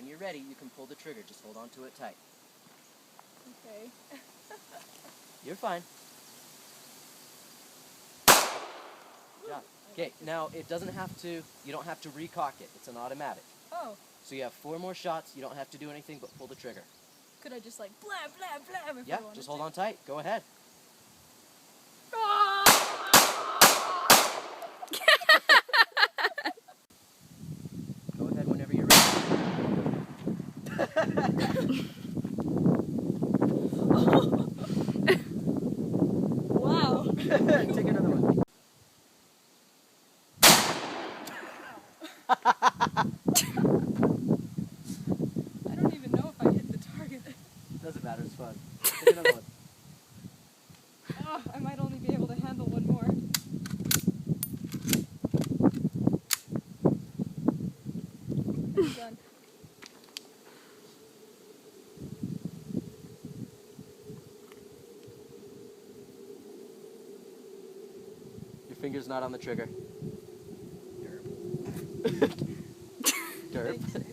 when you're ready, you can pull the trigger. Just hold on to it tight. Okay. You're fine. Good job. Okay, now it doesn't have to, you don't have to recock it. It's an automatic. Oh. So you have 4 more shots. You don't have to do anything but pull the trigger. Could I just like blah, blah, blah if Yeah, I wanted just hold to? on tight. Go ahead. Go ahead whenever you're ready. Wow. Take another one. I don't even know if I hit the target. Doesn't matter, it's fun. Take another one. Oh, I might only be able to handle one more. I'm done. Your finger's not on the trigger. Derp. Derp.